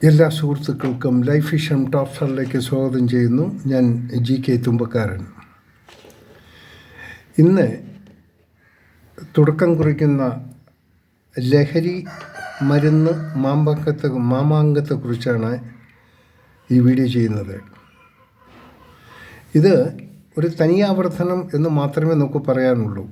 എല്ലാ സുഹൃത്തുക്കൾക്കും life vision top സ്റ്റാറിലേക്ക് സ്വാഗതം ചെയ്യുന്നു. ഞാൻ GK തുമ്പക്കാരൻ. ഇന്ന് തുടക്കം കുറിക്കുന്ന ലഹരി മരുന്ന് മാമാങ്കത്തെക്കുറിച്ചാണ് ഈ വീഡിയോ ചെയ്യുന്നത്. ഇത് ഒരു തനിയാവർത്തനം എന്ന് മാത്രമേ നമുക്ക് പറയാനുള്ളൂ.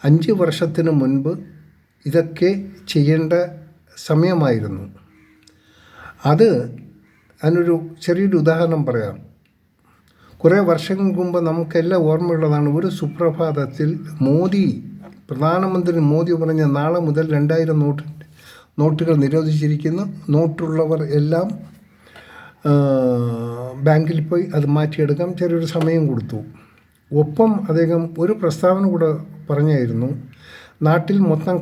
5 വർഷത്തിന് മുൻപ് ഇതൊക്കെ ചെയ്യേണ്ട സമയമായിരുന്നു. അതിനൊരു ചെറിയൊരു ഉദാഹരണം പറയാം. കുറേ വർഷങ്ങൾക്ക് മുമ്പ് നമുക്കെല്ലാം ഓർമ്മയുള്ളതാണ്. ഒരു സുപ്രഭാതത്തിൽ പ്രധാനമന്ത്രി മോദി പറഞ്ഞ നാളെ മുതൽ 2000 നോട്ടുകൾ നിരോധിച്ചിരിക്കുന്നു. നോട്ടുള്ളവർ എല്ലാം ബാങ്കിൽ പോയി അത് മാറ്റിയെടുക്കാം. ചെറിയൊരു സമയം കൊടുത്തു. ഒപ്പം അദ്ദേഹം ഒരു പ്രസ്താവന കൂടെ പറഞ്ഞായിരുന്നു, നാട്ടിൽ മൊത്തം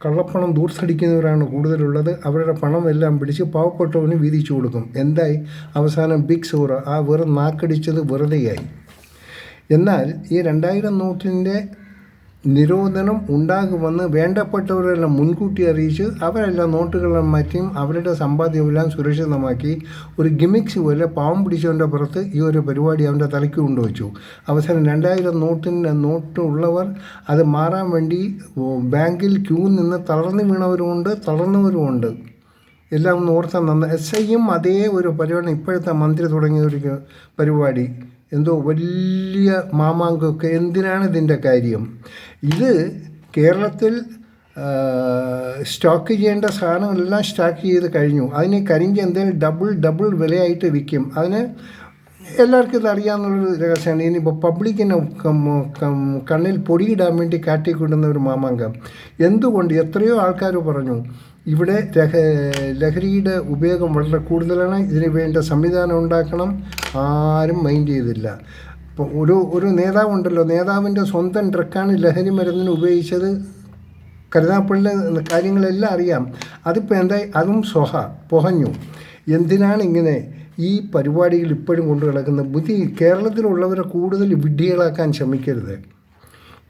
കള്ളപ്പണം ദൂർത്തടിക്കുന്നവരാണ് കൂടുതലുള്ളത്. അവരുടെ പണം എല്ലാം പിടിച്ച് പാവപ്പെട്ടവന് വീതിച്ചു കൊടുക്കും. എന്തായി? അവസാനം ബിഗ് സൂറ. ആ വെറും നാക്കടിച്ചത് വെറുതെയായി. എന്നാൽ ഈ 2000 നോട്ടിൻ്റെ നിരോധനം ഉണ്ടാകുമെന്ന് വേണ്ടപ്പെട്ടവരെല്ലാം മുൻകൂട്ടി അറിയിച്ച് അവരെല്ലാം നോട്ടുകളെല്ലാം മാറ്റിയും അവരുടെ സമ്പാദ്യമെല്ലാം സുരക്ഷിതമാക്കി ഒരു ഗിമിക്സ് പോലെ പാവം പിടിച്ചവൻ്റെ പുറത്ത് ഈ ഒരു പരിപാടി അവൻ്റെ തലയ്ക്ക് കൊണ്ടുവച്ചു. അവസാനം 2000 നോട്ട് ഉള്ളവർ അത് മാറാൻ വേണ്ടി ബാങ്കിൽ ക്യൂ നിന്ന് തളർന്നു വീണവരുമുണ്ട്, തളർന്നവരുമുണ്ട്. എല്ലാം ഒന്ന് ഓർത്താൽ SIയും അതേ ഒരു പരിപാടി, ഇപ്പോഴത്തെ മന്ത്രി തുടങ്ങിയ ഒരു പരിപാടി, എന്തോ വലിയ മാമാങ്കമൊക്കെ. എന്തിനാണ് ഇതിൻ്റെ കാര്യം? ഇത് കേരളത്തിൽ സ്റ്റോക്ക് ചെയ്യേണ്ട സാധനങ്ങളെല്ലാം സ്റ്റോക്ക് ചെയ്ത് കഴിഞ്ഞു. അതിന് കരിഞ്ചി എന്തെങ്കിലും ഡബിൾ വിലയായിട്ട് വിൽക്കും. അതിന് എല്ലാവർക്കും ഇത് അറിയാവുന്നൊരു രഹസ്യമാണ്. ഇനിയിപ്പോൾ പബ്ലിക്കിനെ കണ്ണിൽ പൊടിയിടാൻ വേണ്ടി കാട്ടിക്കൊണ്ടുന്ന ഒരു മാമാങ്കം. എന്തുകൊണ്ട്? എത്രയോ ആൾക്കാർ പറഞ്ഞു ഇവിടെ ലഹരിയുടെ ഉപയോഗം വളരെ കൂടുതലാണ്, ഇതിന് വേണ്ട സംവിധാനം ഉണ്ടാക്കണം. ആരും മൈൻഡ് ചെയ്തില്ല. ഇപ്പോൾ ഒരു നേതാവുണ്ടല്ലോ, നേതാവിൻ്റെ സ്വന്തം ട്രക്കാണ് ലഹരി മരുന്നിന് ഉപയോഗിച്ചത്. കരുനാഗപ്പള്ളിയിലെ കാര്യങ്ങളെല്ലാം അറിയാം. അതിപ്പോൾ എന്തായി? അതും പൊഹഞ്ഞു. എന്തിനാണ് ഇങ്ങനെ ഈ പരിപാടികൾ ഇപ്പോഴും കൊണ്ടു കിടക്കുന്ന ബുദ്ധി? കേരളത്തിലുള്ളവരെ കൂടുതൽ വിഡ്ഢികളാക്കാൻ ശ്രമിക്കരുത്.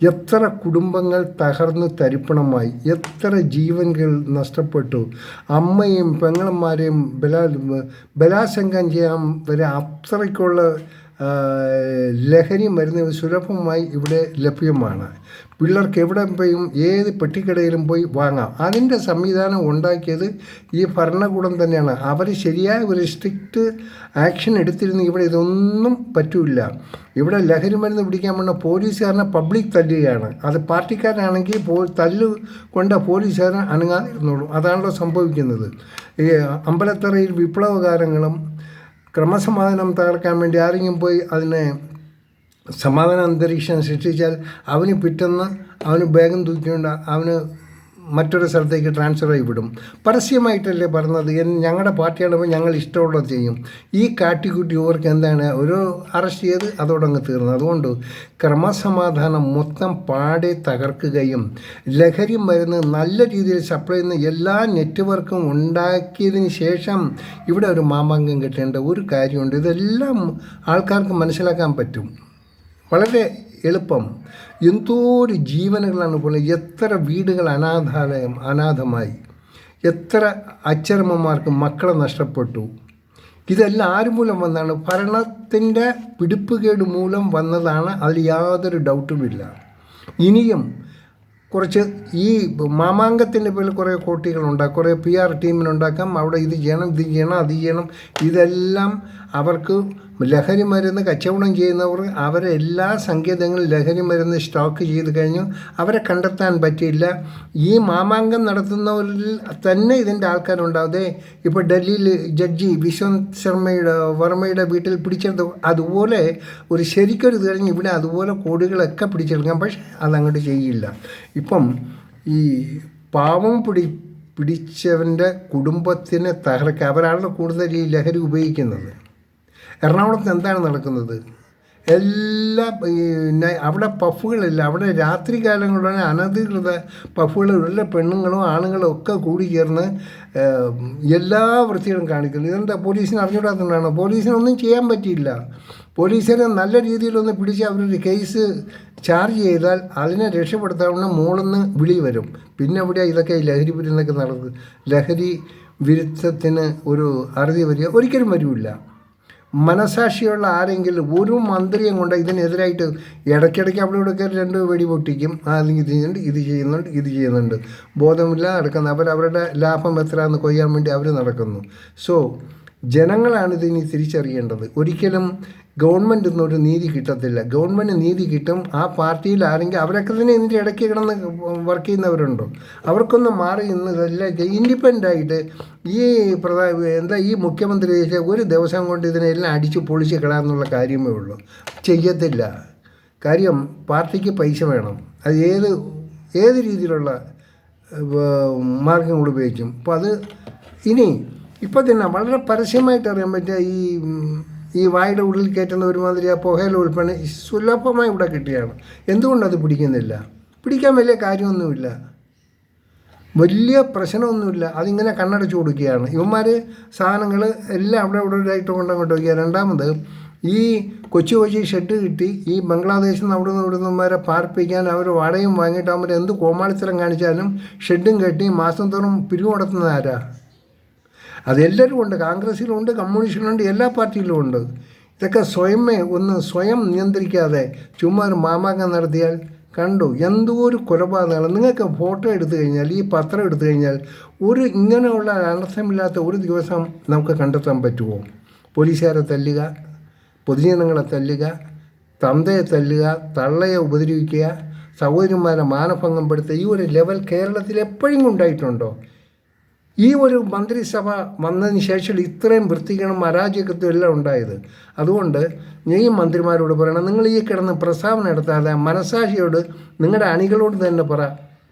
എത്ര കുടുംബങ്ങൾ തകർന്ന് തരിപ്പണമായി, എത്ര ജീവനുകൾ നഷ്ടപ്പെട്ടു. അമ്മയും പെങ്ങളന്മാരെയും ബലാത്സംഗം ചെയ്യാൻ വരെ അത്രയ്ക്കുള്ള ലഹരി മരുന്ന് സുലഭമായി ഇവിടെ ലഭ്യമാണ്. പിള്ളേർക്ക് എവിടെ പോയും ഏത് പെട്ടിക്കടയിലും പോയി വാങ്ങാം. അതിൻ്റെ സംവിധാനം ഉണ്ടാക്കിയത് ഈ ഭരണകൂടം തന്നെയാണ്. അവർ ശരിയായ ഒരു സ്ട്രിക്റ്റ് ആക്ഷൻ എടുത്തിരുന്നു ഇവിടെ ഇതൊന്നും പറ്റില്ല. ഇവിടെ ലഹരി മരുന്ന് പിടിക്കാൻ വേണ്ട പോലീസുകാരനെ പബ്ലിക് തല്ലുകയാണ്. അത് പാർട്ടിക്കാരനാണെങ്കിൽ തല്ലു കൊണ്ട പോലീസുകാരൻ അനങ്ങാതിരുന്നുള്ളൂ. അതാണല്ലോ സംഭവിക്കുന്നത്. ഈ അമ്പലത്തറയിൽ വിപ്ലവകാരങ്ങളും ക്രമസമാധാനം തകർക്കാൻ വേണ്ടി ആരെങ്കിലും പോയി അതിനെ സമാധാന അന്തരീക്ഷം സൃഷ്ടിച്ചാൽ അവന് ബാഗും തൂക്കിക്കൊണ്ട് അവന് മറ്റൊരു സ്ഥലത്തേക്ക് ട്രാൻസ്ഫർ ആയി വിടും. പരസ്യമായിട്ടല്ലേ പറഞ്ഞത്, ഞങ്ങളുടെ പാർട്ടിയാണപ്പോൾ ഞങ്ങൾ ഇഷ്ടമുള്ളത് ചെയ്യും. ഈ കാട്ടിക്കുട്ടി ഇവർക്ക് എന്താണ്, ഒരു അറസ്റ്റ് ചെയ്ത് അതോടങ്ങ് തീർന്നു. അതുകൊണ്ട് ക്രമസമാധാനം മൊത്തം പാടെ തകർക്കുകയും ലഹരി മരുന്ന് നല്ല രീതിയിൽ സപ്ലൈ ചെയ്യുന്ന എല്ലാ നെറ്റ്വർക്കും ഉണ്ടാക്കിയതിന് ശേഷം ഇവിടെ ഒരു മാമാങ്കം കിട്ടേണ്ട ഒരു കാര്യമുണ്ട്. ഇതെല്ലാം ആൾക്കാർക്ക് മനസ്സിലാക്കാൻ പറ്റും. വളരെ എളുപ്പം. എന്തോരു ജീവനുകളാണ് പോലെ, എത്ര വീടുകൾ അനാഥമായി, എത്ര അച്ഛനമ്മമാർക്ക് മക്കളെ നഷ്ടപ്പെട്ടു. ഇതെല്ലാം ആര് മൂലം വന്നതാണ്? ഭരണത്തിൻ്റെ പിടിപ്പുകേട് മൂലം വന്നതാണ്. അതിൽ യാതൊരു ഡൗട്ടുമില്ല. ഇനിയും കുറച്ച് ഈ മാമാങ്കത്തിൻ്റെ പേരിൽ കുറേ കോട്ടികളുണ്ടാക്കാം, കുറേ PR ടീമിനുണ്ടാക്കാം. അവിടെ ഇത് ചെയ്യണം, അത് ചെയ്യണം. ഇതെല്ലാം അവർക്ക് ലഹരി മരുന്ന് കച്ചവടം ചെയ്യുന്നവർ അവരെ എല്ലാ സങ്കേതങ്ങളും ലഹരി മരുന്ന് സ്റ്റോക്ക് ചെയ്ത് കഴിഞ്ഞു. അവരെ കണ്ടെത്താൻ പറ്റിയില്ല. ഈ മാമാങ്കം നടത്തുന്നവരിൽ തന്നെ ഇതിൻ്റെ ആൾക്കാരുണ്ടാവതേ. ഇപ്പോൾ ഡൽഹിയിൽ ജഡ്ജി വിശ്വന്ത് വർമ്മയുടെ വീട്ടിൽ പിടിച്ചെടുത്ത് അതുപോലെ ഒരു ശരിക്കൊരു കഴിഞ്ഞ് ഇവിടെ അതുപോലെ കോടികളൊക്കെ പിടിച്ചെടുക്കാം. പക്ഷേ അതങ്ങോട്ട് ചെയ്യില്ല. ഇപ്പം ഈ പാവം പിടിച്ചവൻ്റെ കുടുംബത്തിനെ തകർക്കുക. അവരാണല്ലോ കൂടുതൽ ഈ ലഹരി ഉപയോഗിക്കുന്നത്. എറണാകുളത്ത് എന്താണ് നടക്കുന്നത്? അവിടെ പഫുകളില്ല. അവിടെ രാത്രി കാലങ്ങളിലാണ് അനധികൃത പഫുകൾ. എല്ലാ പെണ്ണുങ്ങളും ആണുങ്ങളും ഒക്കെ കൂടി ചേർന്ന് എല്ലാ വൃത്തികളും കാണിക്കുന്നു. ഇതെന്താ പോലീസിന് അറിഞ്ഞുകൂടാത്തതുകൊണ്ടാണ്? പോലീസിനൊന്നും ചെയ്യാൻ പറ്റിയില്ല. പോലീസിനെ നല്ല രീതിയിലൊന്ന് പിടിച്ച് അവരൊരു കേസ് ചാർജ് ചെയ്താൽ അതിനെ രക്ഷപ്പെടുത്താവുന്ന മോളിൽ നിന്ന് വിളി വരും. പിന്നെ എവിടെയാണ് ഇതൊക്കെ ലഹരി പിരിന്നൊക്കെ നടക്കുന്നത്? ലഹരി വിരുദ്ധത്തിന് ഒരു അറുതി വരിക ഒരിക്കലും വരില്ല. മനസാക്ഷിയുള്ള ആരെങ്കിലും ഒരു മന്ത്രിയും കൊണ്ട് ഇതിനെതിരായിട്ട് ഇടയ്ക്കിടയ്ക്ക് അവിടെ ഇവിടെ രണ്ട് വെടി പൊട്ടിക്കും, അല്ലെങ്കിൽ ഇത് ചെയ്യുന്നുണ്ട് ബോധമില്ല നടക്കുന്നത്. അവരുടെ ലാഭം എത്രയാണെന്ന് കൊയ്യാൻ വേണ്ടി അവർ നടക്കുന്നു. സോ ജനങ്ങളാണ് ഇതിനി തിരിച്ചറിയേണ്ടത്. ഒരിക്കലും ഗവൺമെൻറ് നിന്നൊരു നീതി കിട്ടത്തില്ല. ഗവൺമെൻറ് നീതി കിട്ടും ആ പാർട്ടിയിൽ ആരെങ്കിലും അവരൊക്കെ തന്നെ ഇതിൻ്റെ ഇടയ്ക്ക് കിടന്ന് വർക്ക് ചെയ്യുന്നവരുണ്ടോ, അവർക്കൊന്നും മാറി ഇന്നതെല്ലാം ഇൻഡിപെൻഡൻ്റായിട്ട് ഈ മുഖ്യമന്ത്രി ഒരു ദിവസം കൊണ്ട് ഇതിനെല്ലാം അടിച്ച് പൊളിച്ച് കളയാന്നുള്ള കാര്യമേ ഉള്ളൂ. ചെയ്യത്തില്ല. കാര്യം പാർട്ടിക്ക് പൈസ വേണം. അത് ഏത് രീതിയിലുള്ള മാർഗങ്ങൾ ഉപയോഗിക്കും. അപ്പോൾ അത് ഇപ്പം തന്നെ വളരെ പരസ്യമായിട്ട് അറിയാൻ പറ്റുക ഈ വായുടെ ഉള്ളിൽ കയറ്റുന്ന ഒരുമാതിരി ആ പുകയില ഉൾപ്പെടെ സുലഭമായി ഇവിടെ കിട്ടുകയാണ്. എന്തുകൊണ്ടത് പിടിക്കുന്നില്ല? പിടിക്കാൻ വലിയ കാര്യമൊന്നുമില്ല, വലിയ പ്രശ്നമൊന്നുമില്ല. അതിങ്ങനെ കണ്ണടച്ചു കൊടുക്കുകയാണ് ഇവന്മാർ. സാധനങ്ങൾ എല്ലാം അവിടെ ആയിട്ട് കൊണ്ടങ്ങോട്ട് വയ്ക്കുക. രണ്ടാമത് ഈ കൊച്ചു ഷെഡ് കിട്ടി ഈ ബംഗ്ലാദേശിൽ നിന്ന് ഇവിടുന്നവരെ പാർപ്പിക്കാൻ അവർ വാടകയും വാങ്ങിയിട്ട് അവർ എന്ത് കോമാളിത്തരം കാണിച്ചാലും ഷെഡും കെട്ടി മാസം തോറും പിരിവ് നടത്തുന്നത് ആരാ? അതെല്ലാവരും ഉണ്ട്. കോൺഗ്രസ്സിലുണ്ട്, കമ്മ്യൂണിസ്റ്റിലുണ്ട്, എല്ലാ പാർട്ടിയിലും ഉണ്ട്. ഇതൊക്കെ സ്വയം നിയന്ത്രിക്കാതെ ചുമ്മാ ഒരു മാമാങ്കം നടത്തിയാൽ കണ്ടു എന്തോ ഒരു കൊലപാതകങ്ങൾ. നിങ്ങൾക്ക് ഫോട്ടോ എടുത്തു കഴിഞ്ഞാൽ, ഈ പത്രം എടുത്തു കഴിഞ്ഞാൽ ഇങ്ങനെയുള്ള അനർത്ഥമില്ലാത്ത ഒരു ദിവസം നമുക്ക് കണ്ടെത്താൻ പറ്റുമോ? പോലീസുകാരെ തല്ലുക, പൊതുജനങ്ങളെ തല്ലുക, തന്തയെ തല്ലുക, തള്ളയെ ഉപദ്രവിക്കുക, സഹോദരന്മാരെ മാനഭംഗം പെടുത്തുക. ഈ ഒരു ലെവൽ കേരളത്തിൽ എപ്പോഴും ഉണ്ടായിട്ടുണ്ടോ? ഈ ഒരു മന്ത്രിസഭ വന്നതിന് ശേഷം ഇത്രയും വൃത്തികേടും അരാജകത്വം എല്ലാം ഉണ്ടായത്. അതുകൊണ്ട് ഞാൻ ഈ മന്ത്രിമാരോട് പറയണം, നിങ്ങൾ ഈ കിടന്ന് പ്രസ്താവന നടത്താതെ മനസാക്ഷിയോട് നിങ്ങളുടെ അണികളോട് തന്നെ പറ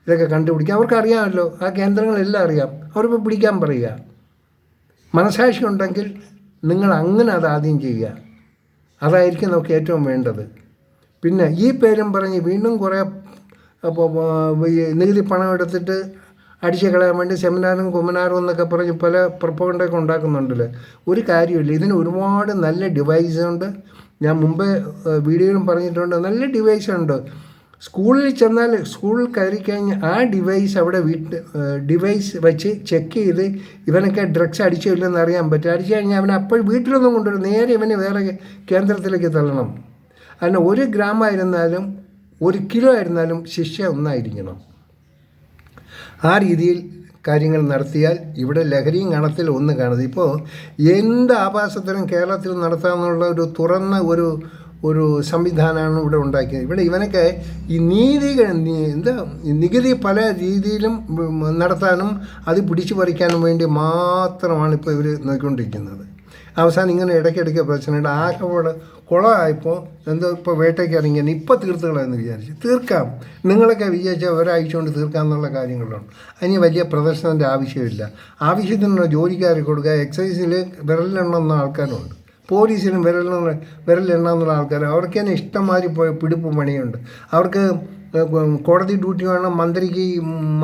ഇതൊക്കെ കണ്ടുപിടിക്കാം. അവർക്കറിയാമല്ലോ, ആ കേന്ദ്രങ്ങളെല്ലാം അറിയാം. അവരിപ്പോൾ പിടിക്കാൻ പറയുക. മനസാക്ഷി ഉണ്ടെങ്കിൽ നിങ്ങൾ അങ്ങനെ അത് ആദ്യം ചെയ്യുക. അതായിരിക്കും നമുക്ക് ഏറ്റവും വേണ്ടത്. പിന്നെ ഈ പേരും പറഞ്ഞ് വീണ്ടും കുറേ നികുതി പണം എടുത്തിട്ട് അടിച്ചു കളയാൻ വേണ്ടി സെമിനാറും കുമനാറും എന്നൊക്കെ പറഞ്ഞ് പല പ്രൊപ്പഗണ്ടൊക്കെ ഉണ്ടാക്കുന്നുണ്ടല്ലോ. ഒരു കാര്യമില്ല. ഇതിന് ഒരുപാട് നല്ല ഡിവൈസുണ്ട്. ഞാൻ മുമ്പേ വീഡിയോയിലും പറഞ്ഞിട്ടുണ്ട്. നല്ല ഡിവൈസുണ്ട്. സ്കൂളിൽ ചെന്നാൽ സ്കൂളിൽ കയറി കഴിഞ്ഞ് ആ ഡിവൈസ് വെച്ച് ചെക്ക് ചെയ്ത് ഇവനൊക്കെ ഡ്രഗ്സ് അടിച്ചോ ഇല്ലെന്ന് അറിയാൻ പറ്റും. അടിച്ചു കഴിഞ്ഞാൽ അവനെ അപ്പോൾ വീട്ടിലൊന്നും കൊണ്ടുവരും, നേരെ ഇവന് വേറെ കേന്ദ്രത്തിലേക്ക് തള്ളണം. അതിന് 1 ഗ്രാമായിരുന്നാലും 1 കിലോ ആയിരുന്നാലും ശിക്ഷ ഒന്നായിരിക്കണം. ആ രീതിയിൽ കാര്യങ്ങൾ നടത്തിയാൽ ഇവിടെ ലഹരിയും കണത്തിൽ ഒന്ന് കാണുന്നത്. ഇപ്പോൾ എന്ത് ആഭാസത്തിനും കേരളത്തിൽ നടത്താമെന്നുള്ള ഒരു തുറന്ന ഒരു സംവിധാനമാണ് ഇവിടെ ഉണ്ടാക്കിയത്. ഇവിടെ ഇവനൊക്കെ ഈ നികുതി പല രീതിയിലും നടത്താനും അത് പിടിച്ചു പറിക്കാനും വേണ്ടി മാത്രമാണ് ഇപ്പോൾ ഇവർ നോക്കിക്കൊണ്ടിരിക്കുന്നത്. അവസാനം ഇങ്ങനെ ഇടയ്ക്കിടയ്ക്ക് പ്രശ്നമുണ്ട്. ആകെ കുളമായപ്പോൾ ഇപ്പോൾ വേട്ടയ്ക്ക് ഇറങ്ങിയാൽ ഇപ്പോൾ തീർത്തുകളെന്ന് വിചാരിച്ചു. തീർക്കാം. നിങ്ങളൊക്കെ വിചാരിച്ചാൽ ഒരാഴ്ച കൊണ്ട് തീർക്കാമെന്നുള്ള കാര്യങ്ങളുണ്ട്. അതിന് വലിയ പ്രദർശനത്തിൻ്റെ ആവശ്യമില്ല. ആവശ്യത്തിനുള്ള ജോലിക്കാരെ കൊടുക്കുക. എക്സൈസിൽ വിരലിലെണ്ണുന്ന ആൾക്കാരുണ്ട്, പോലീസിലും വിരലിലെണ്ണാന്നുള്ള ആൾക്കാർ. അവർക്ക് തന്നെ ഇഷ്ടംമാതിരി പിടിപ്പ് പണിയുണ്ട്. അവർക്ക് കോടതി ഡ്യൂട്ടി വേണം.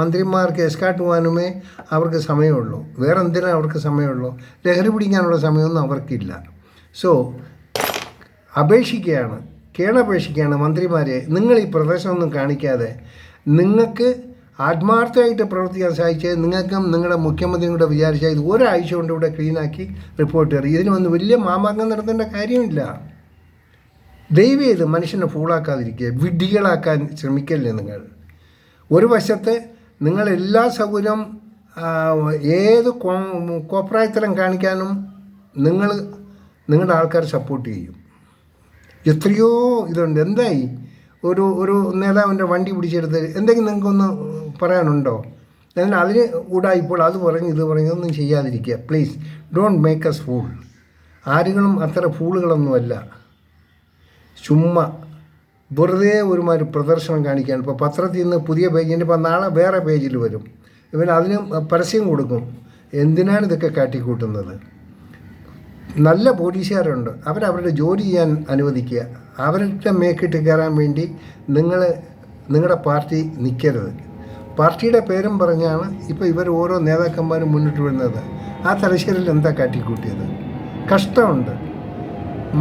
മന്ത്രിമാർക്ക് എസ്കാട്ട് പോകാനുമേ അവർക്ക് സമയമുള്ളൂ. വേറെ എന്തിനാണ് അവർക്ക് സമയമുള്ളൂ? ലഹരി പിടിക്കാനുള്ള സമയമൊന്നും അവർക്കില്ല. സോ കേണപേക്ഷിക്കുകയാണ് മന്ത്രിമാരെ, നിങ്ങൾ ഈ പ്രദർശനമൊന്നും കാണിക്കാതെ നിങ്ങൾക്ക് ആത്മാർത്ഥമായിട്ട് പ്രവർത്തിക്കാൻ സാധിച്ചത് നിങ്ങൾക്കും നിങ്ങളുടെ മുഖ്യമന്ത്രിയും കൂടെ വിചാരിച്ചാൽ ഇത് ഒരാഴ്ച കൊണ്ട് ഇവിടെ ക്ലീനാക്കി റിപ്പോർട്ട് ചെയ്യും. ഇതിന് വന്ന് വലിയ മാമാങ്കം നടത്തേണ്ട കാര്യമില്ല. ദയവ് ചെയ്ത് മനുഷ്യനെ ഫൂളാക്കാതിരിക്കുക, വിഡ്ഢികളാക്കാൻ ശ്രമിക്കല്ലേ നിങ്ങൾ. ഒരു വശത്ത് നിങ്ങൾ എല്ലാ സൗകര്യം ഏത് കോപ്രായത്തരം കാണിക്കാനും നിങ്ങളുടെ ആൾക്കാർ സപ്പോർട്ട് ചെയ്യും. എത്രയോ ഇതുണ്ട്. എന്തായി ഒരു നേതാവിൻ്റെ വണ്ടി പിടിച്ചെടുത്ത് എന്തെങ്കിലും നിങ്ങൾക്കൊന്ന് പറയാനുണ്ടോ? എന്നാൽ അതിന് ഉടായിപ്പോൾ അത് പറഞ്ഞ് ഇത് പറഞ്ഞ് ഒന്നും ചെയ്യാതിരിക്കുക. Please don't make us fool. ആരുകളും അത്ര ഫൂളുകളൊന്നുമല്ല. ചുമ്മാ വെറുതെ ഒരുമാതിരി പ്രദർശനം കാണിക്കുകയാണ്. ഇപ്പോൾ പത്രത്തിൽ നിന്ന് പുതിയ പേജിൻ്റെ ഇപ്പോൾ നാളെ വേറെ പേജിൽ വരും. അതിന് പരസ്യം കൊടുക്കും. എന്തിനാണ് ഇതൊക്കെ കാട്ടിക്കൂട്ടുന്നത്? നല്ല പോലീസുകാരുണ്ട്, അവരവരുടെ ജോലി ചെയ്യാൻ അനുവദിക്കുക. അവരുടെ മേക്കിട്ട് കയറാൻ വേണ്ടി നിങ്ങളുടെ പാർട്ടി നിൽക്കരുത്. പാർട്ടിയുടെ പേരും പറഞ്ഞാണ് ഇപ്പോൾ ഇവർ ഓരോ നേതാക്കന്മാരും മുന്നിട്ട് വരുന്നത്. ആ തലശ്ശേരിയിൽ എന്താ കാട്ടിക്കൂട്ടിയത്? കഷ്ടമുണ്ട്.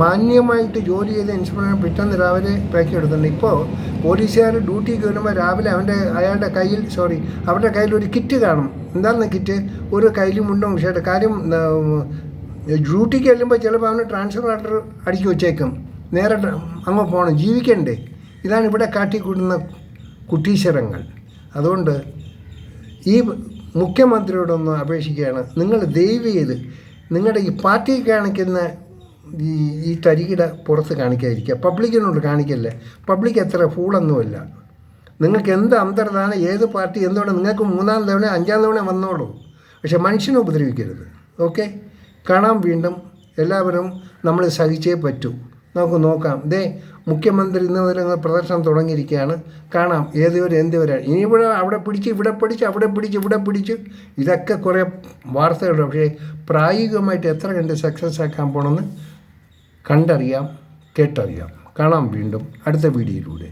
മാന്യമായിട്ട് ജോലി ചെയ്ത ഇൻസ്പെക്ടറെ പിറ്റേന്ന് രാവിലെ പാക്ക് എടുത്തിട്ടുണ്ട്. ഇപ്പോൾ പോലീസുകാർ ഡ്യൂട്ടിക്ക് വരുമ്പോൾ രാവിലെ അവരുടെ കയ്യിൽ ഒരു കിറ്റ് കാണും. എന്താണ് കിറ്റ്? ഒരു കയ്യിലും മുണ്ടും ഷർട്ട്. കാര്യം ഡ്യൂട്ടിക്ക് ചെല്ലുമ്പോൾ ചിലപ്പോൾ അവന് ട്രാൻസ്ഫർ ഓർഡർ അടിച്ചു വച്ചേക്കും, നേരെ അങ്ങ് പോകണം, ജീവിക്കണ്ടേ. ഇതാണ് ഇവിടെ കാട്ടിക്കൂട്ടുന്ന കുട്ടീശ്വരങ്ങൾ. അതുകൊണ്ട് ഈ മുഖ്യമന്ത്രിയോടൊന്ന് അപേക്ഷിക്കുകയാണ്, നിങ്ങൾ ദയവ് ചെയ്ത് നിങ്ങളുടെ ഈ പാർട്ടി കാണിക്കുന്ന ഈ തരികിട പുറത്ത് കാണിക്കാതിരിക്കുക, പബ്ലിക്കിനോട് കാണിക്കല്ലേ. പബ്ലിക് എത്ര ഫൂളൊന്നുമല്ല. നിങ്ങൾക്ക് എന്ത് അന്തർധാന, ഏത് പാർട്ടി എന്തുകൊണ്ട് നിങ്ങൾക്ക് 3-ാം തവണ 5-ാം തവണ വന്നോളൂ, പക്ഷെ മനുഷ്യനെ ഉപദ്രവിക്കരുത്. ഓക്കെ, കാണാം വീണ്ടും. എല്ലാവരും നമ്മൾ സഹിച്ചേ പറ്റൂ. നമുക്ക് നോക്കാം. മുഖ്യമന്ത്രി ഇന്ന് മുതൽ പ്രദർശനം തുടങ്ങിയിരിക്കുകയാണ്. കാണാം എന്തുവരെയാണ്. ഇനി അവിടെ പിടിച്ച് ഇവിടെ പിടിച്ച് ഇവിടെ പിടിച്ച് ഇതൊക്കെ കുറേ വാർത്തകളുണ്ട്. പക്ഷേ പ്രായോഗികമായിട്ട് എത്ര കണ്ട് സക്സസ് ആക്കാൻ പോകണമെന്ന് കണ്ടറിയാം, കേട്ടറിയാം. കാണാം വീണ്ടും അടുത്ത വീഡിയോയിലൂടെ.